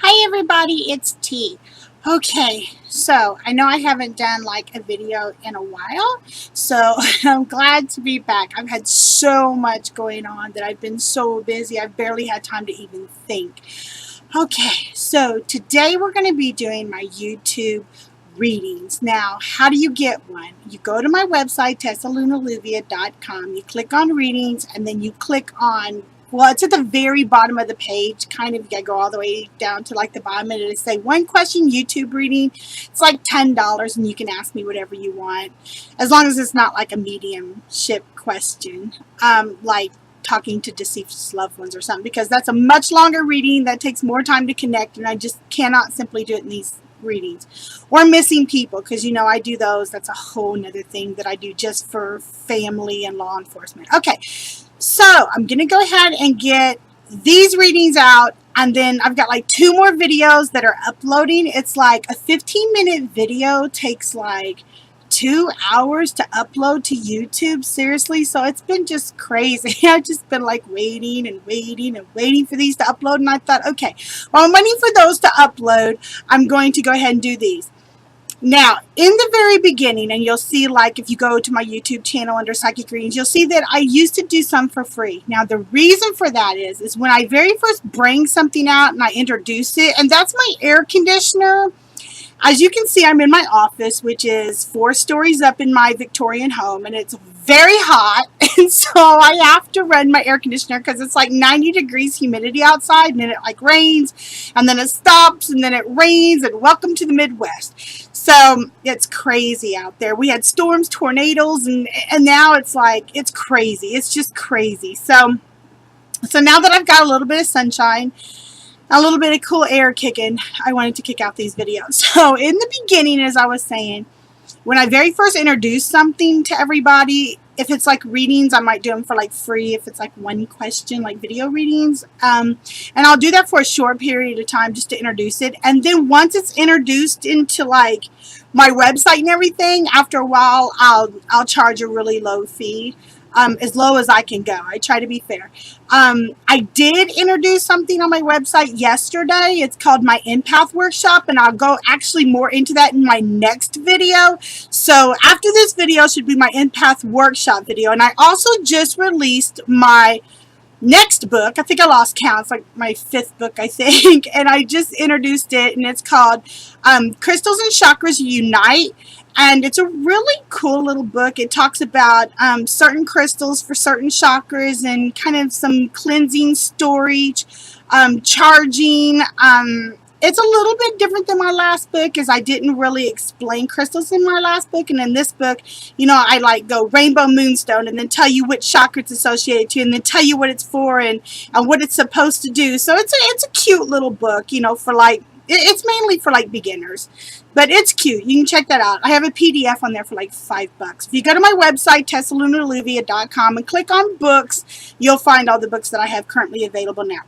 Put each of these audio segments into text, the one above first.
Hi everybody, it's T. Okay, so I know I haven't done like a video in a while, so I'm glad to be back. I've had so much going on that I've been so busy, I've barely had time to even think. Okay, so today we're going to be doing my YouTube readings. Now, how do you get one? You go to my website, TessaLunaLlluvia.com, you click on readings, and then you click on, well, it's at the very bottom of the page, kind of, you go all the way down to like the bottom, and it'll say one question YouTube reading. It's like $10, and you can ask me whatever you want, as long as it's not like a mediumship question, like talking to deceased loved ones or something, because that's a much longer reading that takes more time to connect, and I just cannot simply do it in these readings. Or missing people, because you know I do those. That's a whole nother thing that I do just for family and law enforcement. Okay, so I'm gonna go ahead and get these readings out, and then I've got like 2 more videos that are uploading. It's like a 15-minute video takes like 2 hours to upload to YouTube, seriously. So it's been just crazy. I've just been like waiting and waiting and waiting for these to upload, and I thought, okay, while I'm waiting for those to upload, I'm going to go ahead and do these. Now, in the very beginning, and you'll see, like, if you go to my YouTube channel under Psychic Readings, you'll see that I used to do some for free. Now, the reason for that is when I very first bring something out and I introduce it, and that's my air conditioner. As you can see, I'm in my office, which is 4 stories up in my Victorian home, and it's very hot, and so I have to run my air conditioner because it's like 90 degrees humidity outside, and then it like rains, and then it stops, and then it rains, and welcome to the Midwest. So it's crazy out there. We had storms, tornadoes, and now it's like, it's crazy. It's just crazy. So now that I've got a little bit of sunshine, a little bit of cool air kicking, I wanted to kick out these videos. So in the beginning, as I was saying, when I very first introduce something to everybody, if it's like readings, I might do them for like free if it's like one question, like video readings. And I'll do that for a short period of time just to introduce it. And then once it's introduced into like my website and everything, after a while, I'll charge a really low fee. As low as I can go. I try to be fair. I did introduce something on my website yesterday. It's called my Empath Workshop, and I'll go actually more into that in my next video. So after this video should be my Empath Workshop video. And I also just released my next book. I think I lost count. It's like my 5th book, I think. And I just introduced it, and it's called Crystals and Chakras Unite. And it's a really cool little book. It talks about certain crystals for certain chakras and kind of some cleansing, storage, charging. It's a little bit different than my last book, as I didn't really explain crystals in my last book. And in this book, you know, I like go rainbow moonstone and then tell you which chakra it's associated to, and then tell you what it's for and what it's supposed to do. So it's a cute little book, you know, for like, it's mainly for like beginners, but it's cute. You can check that out. I have a PDF on there for like $5. If you go to my website, TessaLunaLlluvia.com, and click on books, you'll find all the books that I have currently available now.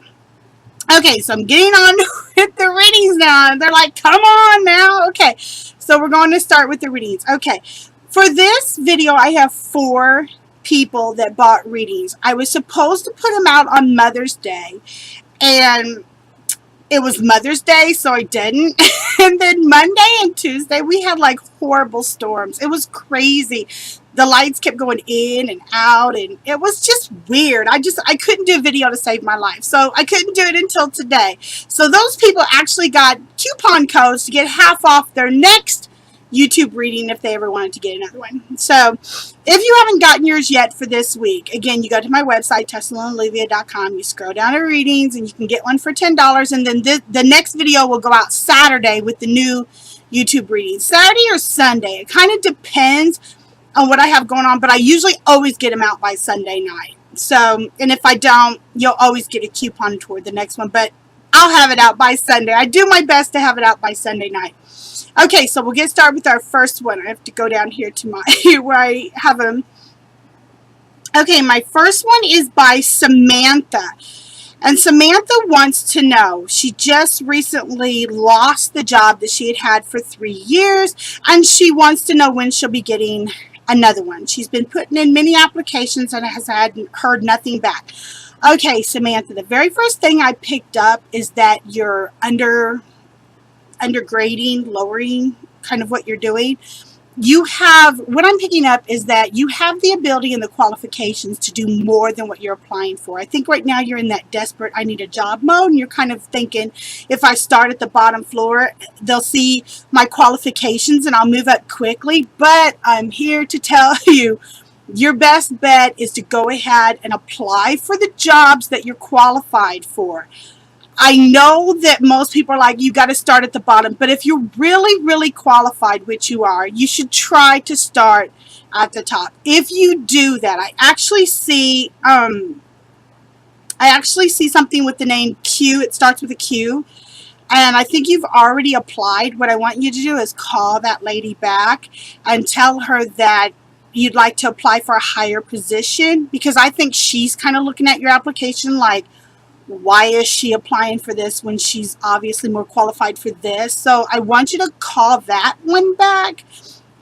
Okay, so I'm getting on with the readings now. They're like, come on now. Okay, so we're going to start with the readings. Okay, for this video, I have 4 people that bought readings. I was supposed to put them out on Mother's Day, and it was Mother's Day, so I didn't. And then Monday and Tuesday, we had like horrible storms. It was crazy. The lights kept going in and out, and it was just weird. I couldn't do a video to save my life, so I couldn't do it until today. So those people actually got coupon codes to get half off their next YouTube reading if they ever wanted to get another one. So if you haven't gotten yours yet for this week, again, you go to my website, TessaLunaLlluvia.com, you scroll down to readings, and you can get one for $10, and then the next video will go out Saturday with the new YouTube readings. Saturday or Sunday. It kind of depends on what I have going on, but I usually always get them out by Sunday night. So, and if I don't, you'll always get a coupon toward the next one, but I'll have it out by Sunday. I do my best to have it out by Sunday night. Okay, so we'll get started with our first one. I have to go down here to my, where I have them. Okay, my first one is by Samantha. And Samantha wants to know, she just recently lost the job that she had had for 3 years, and she wants to know when she'll be getting Another one. She's been putting in many applications and has heard nothing back. Okay, Samantha, the very first thing I picked up is that you're undergrading, lowering kind of what you're doing. You have, what I'm picking up is that you have the ability and the qualifications to do more than what you're applying for. I think right now you're in that desperate, I need a job mode, and you're kind of thinking, if I start at the bottom floor, they'll see my qualifications and I'll move up quickly. But I'm here to tell you, your best bet is to go ahead and apply for the jobs that you're qualified for. I know that most people are like, you got to start at the bottom, but if you're really, really qualified, which you are, you should try to start at the top. If you do that, I actually see something with the name Q. It starts with a Q, and I think you've already applied. What I want you to do is call that lady back and tell her that you'd like to apply for a higher position, because I think she's kind of looking at your application like, why is she applying for this when she's obviously more qualified for this? So I want you to call that one back.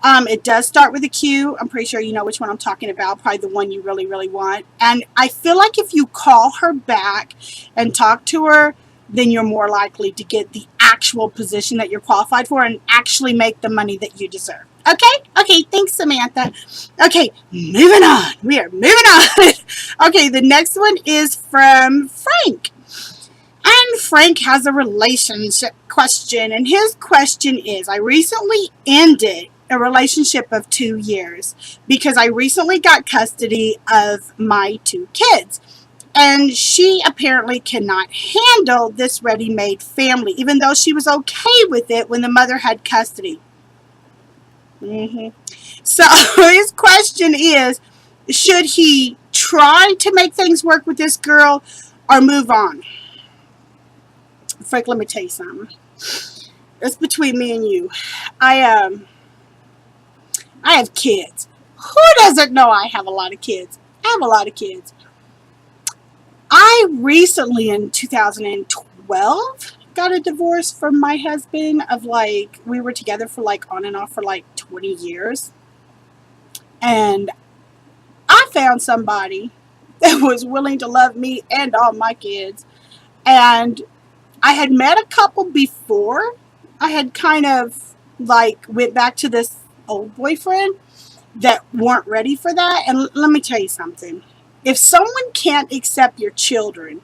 It does start with a Q. I'm pretty sure you know which one I'm talking about, probably the one you really, really want. And I feel like if you call her back and talk to her, then you're more likely to get the actual position that you're qualified for and actually make the money that you deserve. Okay? Okay, thanks, Samantha. Okay, moving on. We are moving on. Okay, the next one is from Frank. And Frank has a relationship question. And his question is, I recently ended a relationship of 2 years because I recently got custody of my 2 kids. And she apparently cannot handle this ready-made family, even though she was okay with it when the mother had custody. So his question is, should he try to make things work with this girl or move on? Frank, let me tell you something. It's between me and you. I have kids. Who doesn't know I have a lot of kids? I have a lot of kids. I recently, in 2012, got a divorce from my husband of like, we were together for like on and off for like 20 years. And I found somebody that was willing to love me and all my kids. And I had met a couple before. I had kind of like went back to this old boyfriend that weren't ready for that. And let me tell you something. If someone can't accept your children,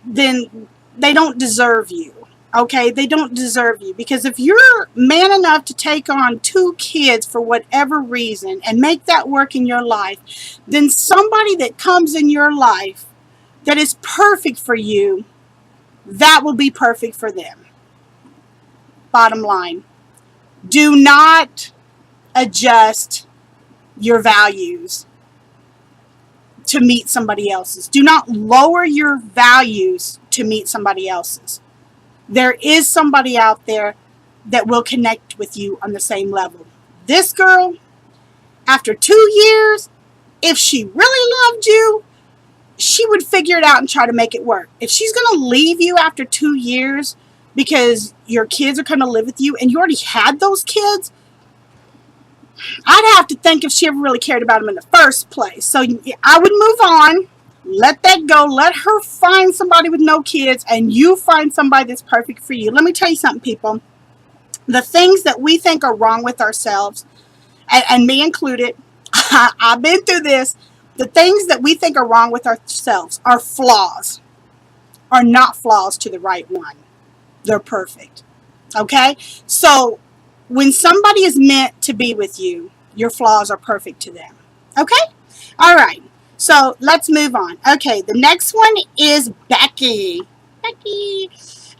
then they don't deserve you. Okay? They don't deserve you. Because if you're man enough to take on 2 kids for whatever reason and make that work in your life, then somebody that comes in your life that is perfect for you, that will be perfect for them. Bottom line. Do not adjust your values to meet somebody else's. Do not lower your values to meet somebody else's. There is somebody out there that will connect with you on the same level. This girl, after 2 years, if she really loved you, she would figure it out and try to make it work. If she's going to leave you after 2 years because your kids are going to live with you and you already had those kids, I'd have to think if she ever really cared about them in the first place. So I would move on, let that go, let her find somebody with no kids, and you find somebody that's perfect for you. Let me tell you something, people. The things that we think are wrong with ourselves, and me included, I've been through this, the things that we think are wrong with ourselves are flaws, are not flaws to the right one. They're perfect. Okay? So when somebody is meant to be with you, your flaws are perfect to them. Okay? All right. So let's move on. Okay, the next one is Becky. Becky.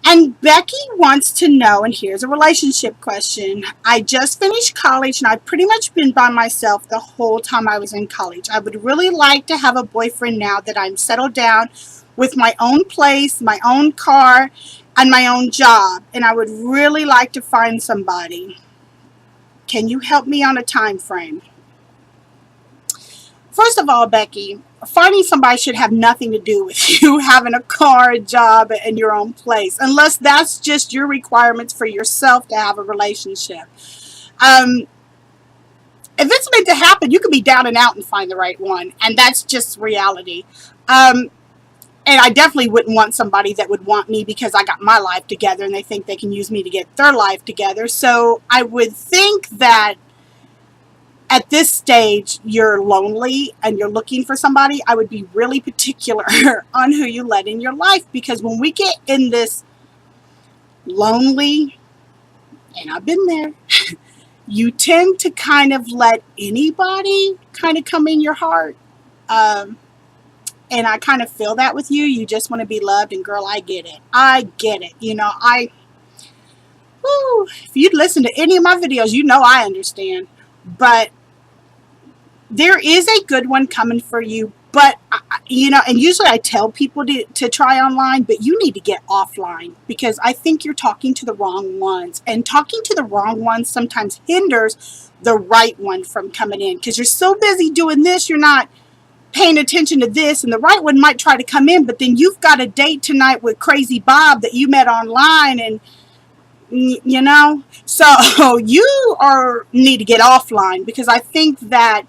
And Becky wants to know, and here's a relationship question. I just finished college and I've pretty much been by myself the whole time I was in college. I would really like to have a boyfriend now that I'm settled down with my own place, my own car, and my own job. And I would really like to find somebody. Can you help me on a time frame? First of all, Becky, finding somebody should have nothing to do with you having a car, a job, and your own place, unless that's just your requirements for yourself to have a relationship. if it's meant to happen, you can be down and out and find the right one. And that's just reality. And I definitely wouldn't want somebody that would want me because I got my life together and they think they can use me to get their life together. So I would think that at this stage, you're lonely and you're looking for somebody. I would be really particular on who you let in your life, because when we get in this lonely, and I've been there, you tend to kind of let anybody kind of come in your heart. And I kind of feel that with you. You just want to be loved, and girl, I get it. I get it. If you'd listen to any of my videos, you know I understand. But there is a good one coming for you. But, and usually I tell people to try online, but you need to get offline, because I think you're talking to the wrong ones. And talking to the wrong ones sometimes hinders the right one from coming in, because you're so busy doing this, you're not paying attention to this, and the right one might try to come in, but then you've got a date tonight with Crazy Bob that you met online, and so you need to get offline, because I think that,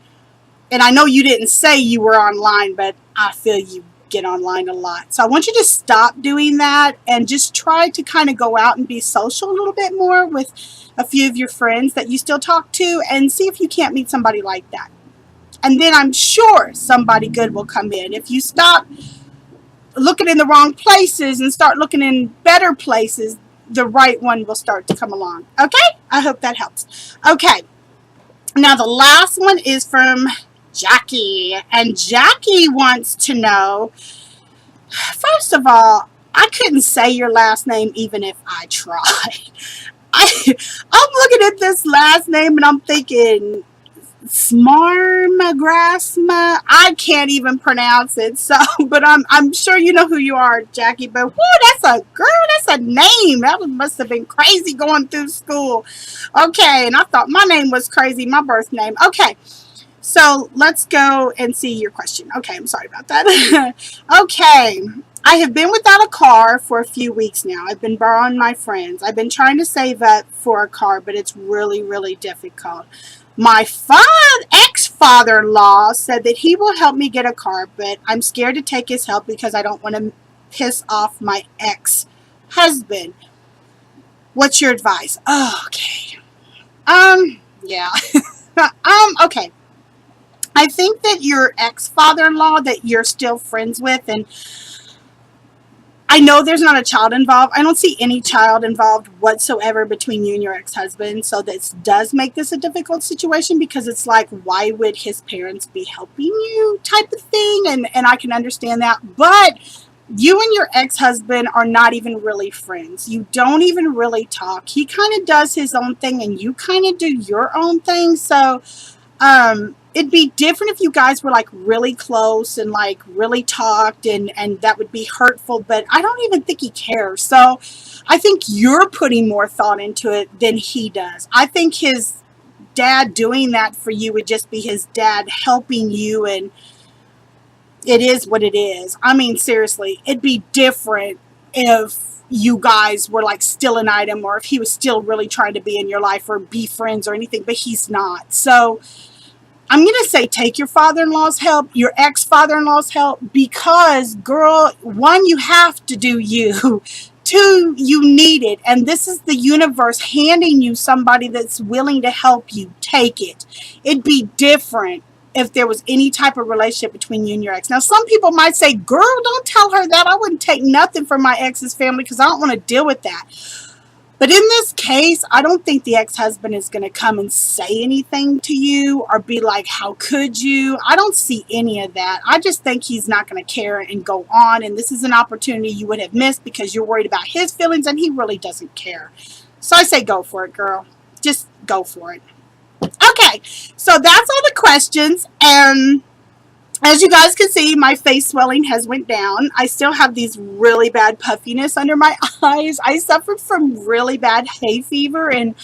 and I know you didn't say you were online, but I feel you get online a lot. So I want you to stop doing that and just try to kind of go out and be social a little bit more with a few of your friends that you still talk to, and see if you can't meet somebody like that. And then I'm sure somebody good will come in. If you stop looking in the wrong places and start looking in better places, the right one will start to come along. Okay? I hope that helps. Okay. Now the last one is from Jackie. And Jackie wants to know, first of all, I couldn't say your last name even if I tried. I'm looking at this last name and I'm thinking, Smarmagrasma. I can't even pronounce it. So, but I'm sure you know who you are, Jackie. But that's a name. That must have been crazy going through school. Okay, and I thought my name was crazy, my birth name. Okay, so let's go and see your question. Okay, I'm sorry about that. Okay. I have been without a car for a few weeks now. I've been borrowing my friends. I've been trying to save up for a car, but it's really, really difficult. My ex-father-in-law said that he will help me get a car, but I'm scared to take his help because I don't want to piss off my ex-husband. What's your advice? Oh, okay. Yeah. Okay. I think that your ex-father-in-law that you're still friends with, and I know there's not a child involved. I don't see any child involved whatsoever between you and your ex-husband. So this does make this a difficult situation, because it's like, why would his parents be helping you type of thing? And I can understand that. But you and your ex-husband are not even really friends. You don't even really talk. He kind of does his own thing and you kind of do your own thing. So it'd be different if you guys were like really close and like really talked, and that would be hurtful, but I don't even think he cares. So I think you're putting more thought into it than he does. I think his dad doing that for you would just be his dad helping you, and it is what it is. I mean, seriously, it'd be different if you guys were like still an item, or if he was still really trying to be in your life or be friends or anything, but he's not. So I'm going to say take your father-in-law's help, your ex-father-in-law's help, because, girl, one, you have to do you. Two, you need it. And this is the universe handing you somebody that's willing to help you. Take it. It'd be different if there was any type of relationship between you and your ex. Now, some people might say, girl, don't tell her that. I wouldn't take nothing from my ex's family because I don't want to deal with that. But in this case, I don't think the ex-husband is going to come and say anything to you or be like, how could you? I don't see any of that. I just think he's not going to care and go on. And this is an opportunity you would have missed because you're worried about his feelings and he really doesn't care. So I say go for it, girl. Just go for it. Okay, so that's all the questions. And as you guys can see, my face swelling has went down. I still have these really bad puffiness under my eyes. I suffered from really bad hay fever, and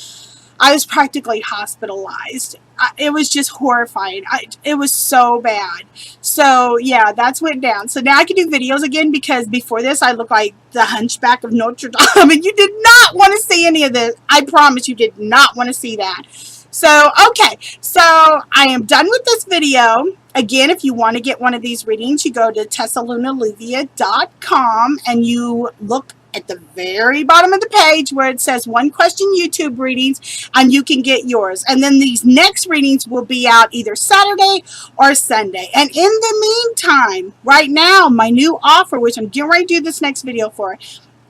I was practically hospitalized. It was just horrifying. It was so bad. So, yeah, that's went down. So now I can do videos again, because before this, I looked like the Hunchback of Notre Dame. And you did not want to see any of this. I promise you did not want to see that. So, okay. So, I am done with this video. Again, if you want to get one of these readings, you go to TessaLunaLuvia.com and you look at the very bottom of the page where it says one question YouTube readings, and you can get yours. And then these next readings will be out either Saturday or Sunday. And in the meantime, right now, my new offer, which I'm getting ready to do this next video for,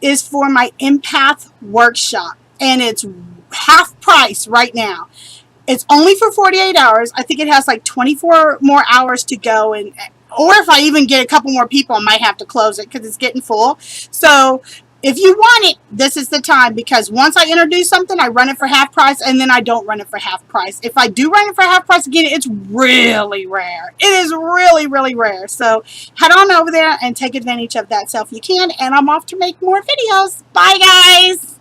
is for my empath workshop. And it's half price right now. It's only for 48 hours. I think it has like 24 more hours to go. And or if I even get a couple more people, I might have to close it because it's getting full. So if you want it, this is the time, because once I introduce something, I run it for half price, and then I don't run it for half price. If I do run it for half price again, it's really rare. It is really, really rare. So head on over there and take advantage of that if you can. And I'm off to make more videos. Bye, guys.